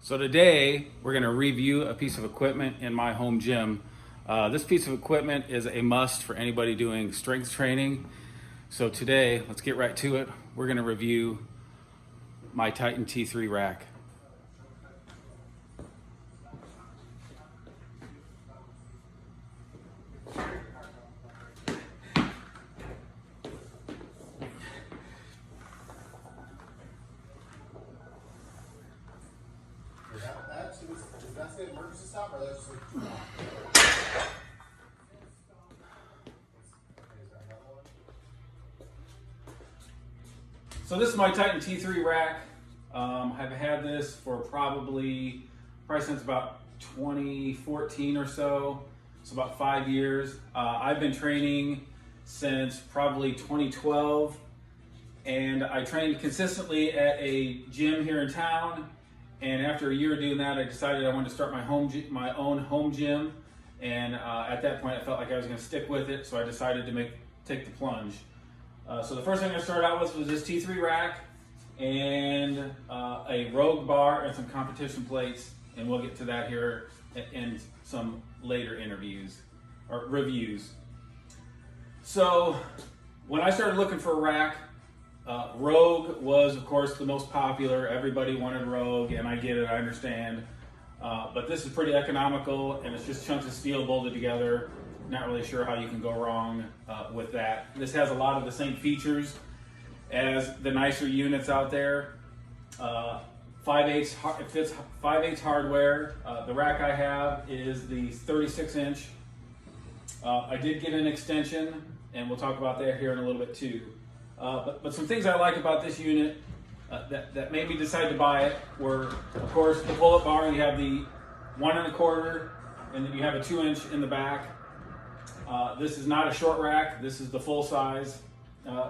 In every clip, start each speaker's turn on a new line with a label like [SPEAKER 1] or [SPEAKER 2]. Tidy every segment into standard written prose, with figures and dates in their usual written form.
[SPEAKER 1] So today we're going to review a piece of equipment in my home gym. This piece of equipment is a must for anybody doing strength training. So today, let's get right to it. We're going to review my Titan T3 rack.
[SPEAKER 2] That's the emergency stop, or that's like too long?
[SPEAKER 1] So this is my Titan T3 rack. I've had this for probably since about 2014 or so. It's about 5 years. I've been training since probably 2012, and I trained consistently at a gym here in town. And after a year of doing that, I decided I wanted to start my own home gym. And at that point, I felt like I was going to stick with it, so I decided to take the plunge. So the first thing I started out with was this T3 rack and a Rogue bar and some competition plates, and we'll get to that here in some later interviews or reviews. So when I started looking for a rack, Rogue was, of course, the most popular. Everybody wanted Rogue, and I get it, I understand. But this is pretty economical, and it's just chunks of steel bolted together. Not really sure how you can go wrong with that. This has a lot of the same features as the nicer units out there. 5/8, it fits 5/8 hardware. The rack I have is the 36-inch. I did get an extension, and we'll talk about that here in a little bit too. But some things I like about this unit that made me decide to buy it were, of course, the pull-up bar. You have the 1 1/4, and then you have a 2-inch in the back. This is not a short rack. This is the full size.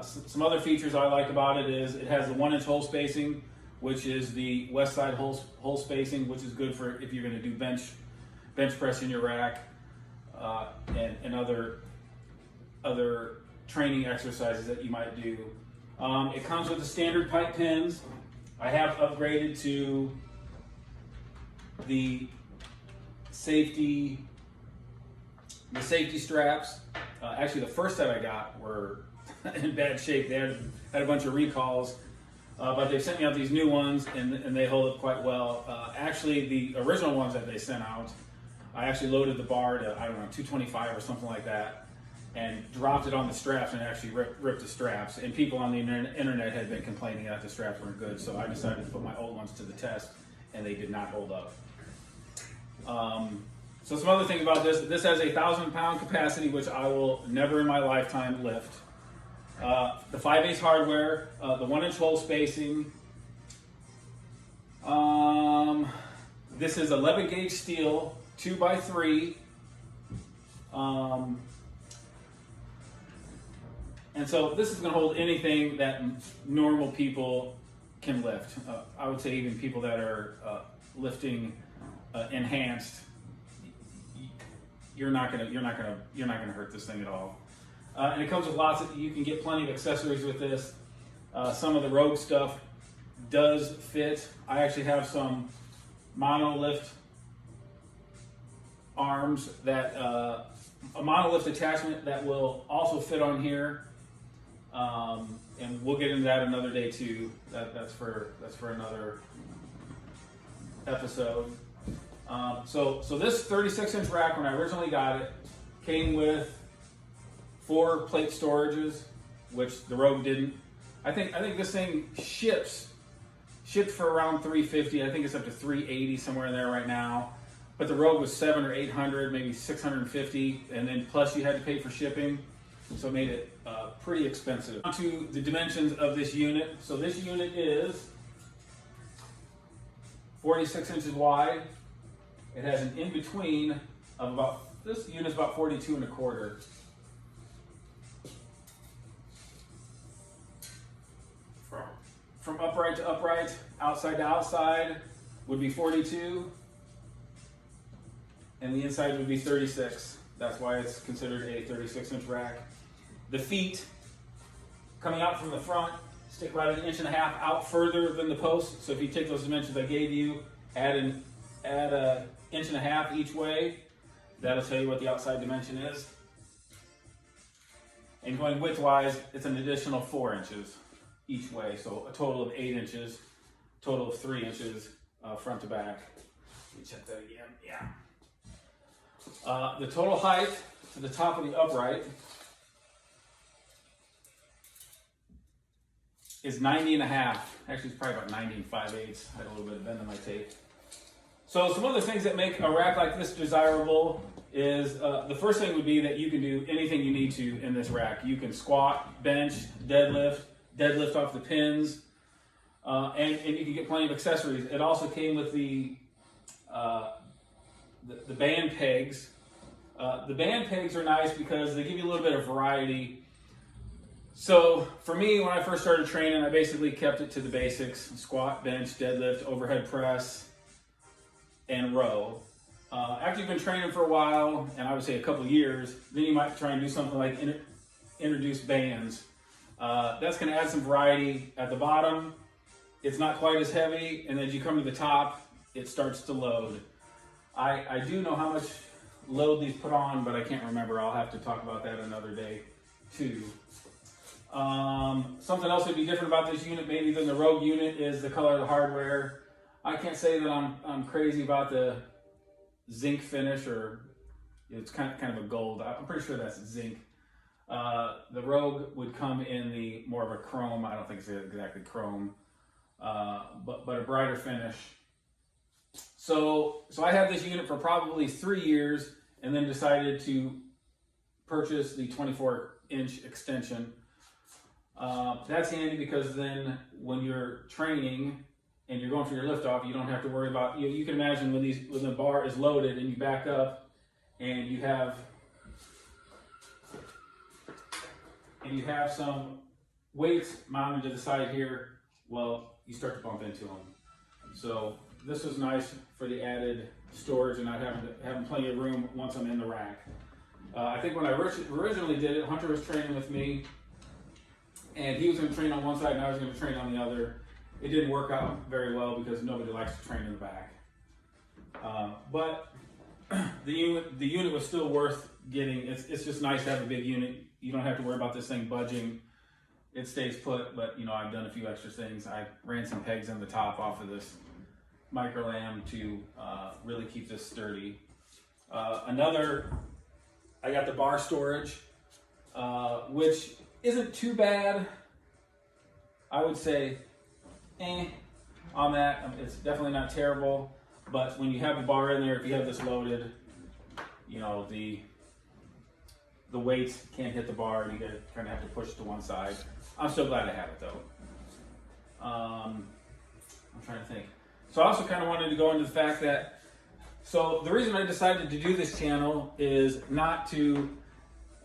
[SPEAKER 1] Some other features I like about it is it has the 1-inch hole spacing, which is the west side hole spacing, which is good for if you're going to do bench press in your rack and other training exercises that you might do. It comes with the standard pipe pins. I have upgraded to the safety straps. Actually, the first set I got were in bad shape. They had a bunch of recalls, but they've sent me out these new ones, and they hold up quite well. Actually, the original ones that they sent out, I actually loaded the bar to, 225 or something like that, and dropped it on the straps and actually ripped the straps. And people on the internet had been complaining that the straps weren't good, so I decided to put my old ones to the test, and they did not hold up. So some other things about this has a 1,000-pound capacity, which I will never in my lifetime lift. The 5/8 hardware, the 1-inch hole spacing. This is 11 gauge steel, 2x3. And so this is going to hold anything that normal people can lift. I would say even people that are lifting enhanced, you're not going to hurt this thing at all. And it comes with you can get plenty of accessories with this. Some of the Rogue stuff does fit. I actually have some monolift arms a monolift attachment that will also fit on here. And we'll get into that another day too. That's for another episode. So this 36-inch rack, when I originally got it, came with 4 plate storages, which the Rogue didn't. I think this thing shipped for around $350. I think it's up to $380 somewhere in there right now. But the Rogue was $700 or $800, maybe $650, and then plus you had to pay for shipping, so it made it pretty expensive. On to the dimensions of this unit. So this unit is 46 inches wide. It has an in-between of this unit's about 42 1/4. From upright to upright, outside to outside would be 42, and the inside would be 36. That's why it's considered a 36-inch rack. The feet coming out from the front stick about 1.5 inches out further than the post. So if you take those dimensions I gave you add a inch and a half each way. That'll tell you what the outside dimension is. And going widthwise, it's an additional 4 inches each way, so a total of 8 inches, total of 3 inches front to back. Let me check that again. Yeah. The total height to the top of the upright is 90 and a half. Actually, it's probably about 90 and 5/8. I had a little bit of bend in my tape. So some other things that make a rack like this desirable is the first thing would be that you can do anything you need to in this rack. You can squat, bench, deadlift off the pins, and you can get plenty of accessories. It also came with the band pegs. The band pegs are nice because they give you a little bit of variety. So for me, when I first started training, I basically kept it to the basics: squat, bench, deadlift, overhead press, and row. After you've been training for a while, and I would say a couple years, then you might try and do something like introduce bands. That's going to add some variety at the bottom. It's not quite as heavy, and as you come to the top, it starts to load. I do know how much load these put on, but I can't remember. I'll have to talk about that another day too. Something else that'd be different about this unit maybe than the Rogue unit is the color of the hardware. I can't say that I'm crazy about the zinc finish, or it's kind of a gold. I'm pretty sure that's zinc. The Rogue would come in the more of a chrome. I don't think it's exactly chrome, but a brighter finish. So I had this unit for probably 3 years, and then decided to purchase the 24-inch extension. That's handy because then when you're training and you're going for your lift off, you don't have to worry about, you can imagine when the bar is loaded and you back up and you have some weights mounted to the side here, well, you start to bump into them. So this is nice for the added storage and not having plenty of room once I'm in the rack. I think when I originally did it, Hunter was training with me, and he was going to train on one side and I was going to train on the other. It didn't work out very well because nobody likes to train in the back. But the unit was still worth getting. It's just nice to have a big unit. You don't have to worry about this thing budging. It stays put, but I've done a few extra things. I ran some pegs in the top off of this micro lamb to really keep this sturdy. I got the bar storage, which isn't too bad. I would say on that. It's definitely not terrible, but when you have a bar in there, if you have this loaded, the weights can't hit the bar and you kind of have to push it to one side. I'm so glad I have it though. I'm trying to think. So I also kind of wanted to go into the fact that, so the reason I decided to do this channel is not to,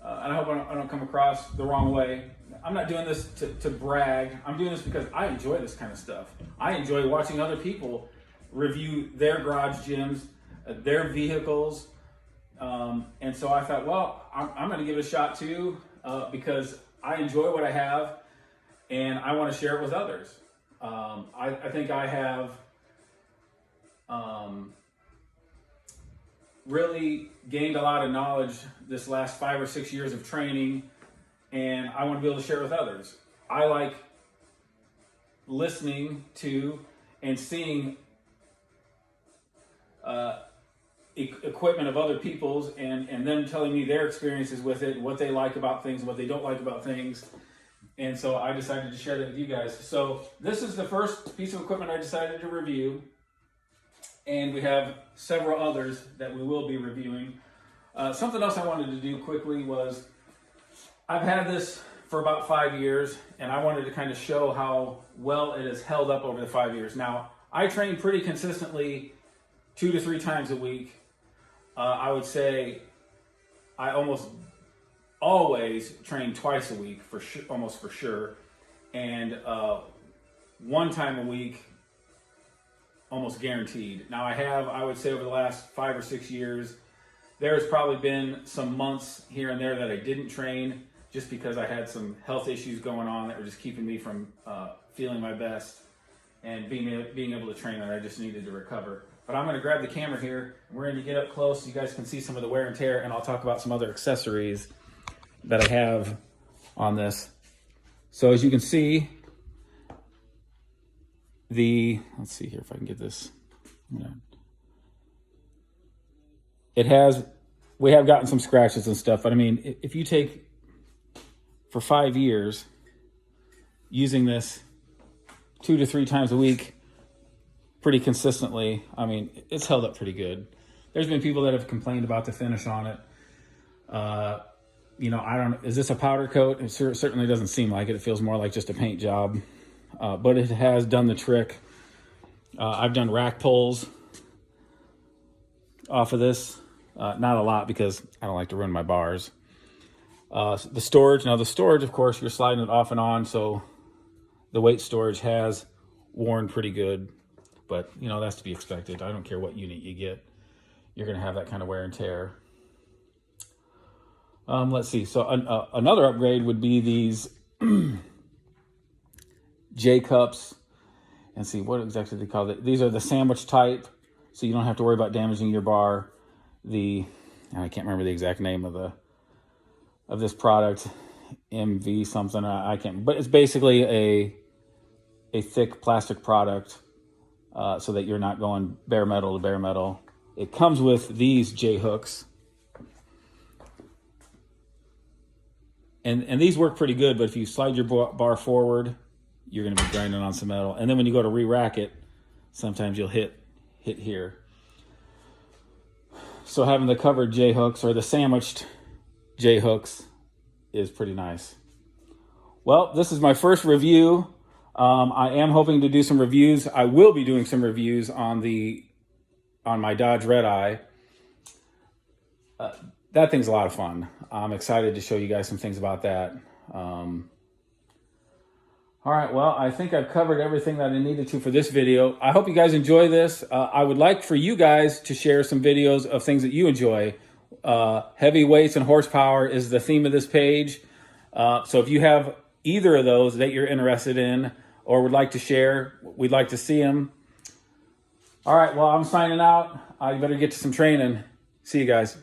[SPEAKER 1] and I hope I don't come across the wrong way. I'm not doing this to brag. I'm doing this because I enjoy this kind of stuff. I enjoy watching other people review their garage gyms, their vehicles. And so I thought, well, I'm going to give it a shot too, because I enjoy what I have and I want to share it with others. I think I have really gained a lot of knowledge this last 5 or 6 years of training, and I want to be able to share it with others. I like listening to and seeing equipment of other people's and them telling me their experiences with it, what they like about things, what they don't like about things. And so I decided to share that with you guys. So this is the first piece of equipment I decided to review, and we have several others that we will be reviewing. Something else I wanted to do quickly was, I've had this for about 5 years, and I wanted to kind of show how well it has held up over the 5 years. Now, I train pretty consistently 2 to 3 times a week. I would say I almost always train twice a week, almost for sure, and 1 time a week, almost guaranteed. Now I would say over the last 5 or 6 years, there's probably been some months here and there that I didn't train just because I had some health issues going on that were just keeping me from feeling my best. and being able to train it. I just needed to recover. But I'm going to grab the camera here, and we're going to get up close so you guys can see some of the wear and tear, and I'll talk about some other accessories that I have on this. So as you can see, let's see here if I can get this. We have gotten some scratches and stuff, but I mean, if you take for 5 years using this 2 to 3 times a week pretty consistently, I mean, it's held up pretty good. There's been people that have complained about the finish on it. Is this a powder coat? It certainly doesn't seem like it. It feels more like just a paint job, but it has done the trick. I've done rack pulls off of this. Not a lot because I don't like to ruin my bars. The storage, of course, you're sliding it off and on, so the weight storage has worn pretty good, but that's to be expected. I don't care what unit you get. You're going to have that kind of wear and tear. Let's see. So another upgrade would be these J cups. And see, what exactly they call it. These are the sandwich type, so you don't have to worry about damaging your bar. I can't remember the exact name of this product, MV something. I can't. But it's basically a thick plastic product, so that you're not going bare metal to bare metal. It comes with these J hooks. And these work pretty good, but if you slide your bar forward, you're going to be grinding on some metal. And then when you go to re-rack it, sometimes you'll hit here. So having the covered J hooks or the sandwiched J hooks is pretty nice. Well, this is my first review. I am hoping to do some reviews. I will be doing some reviews on my Dodge Red Eye. That thing's a lot of fun. I'm excited to show you guys some things about that. All right, well, I think I've covered everything that I needed to for this video. I hope you guys enjoy this. I would like for you guys to share some videos of things that you enjoy. Heavy weights and horsepower is the theme of this page. So if you have either of those that you're interested in or would like to share, we'd like to see them. All right, well, I'm signing out. I better get to some training. See you guys.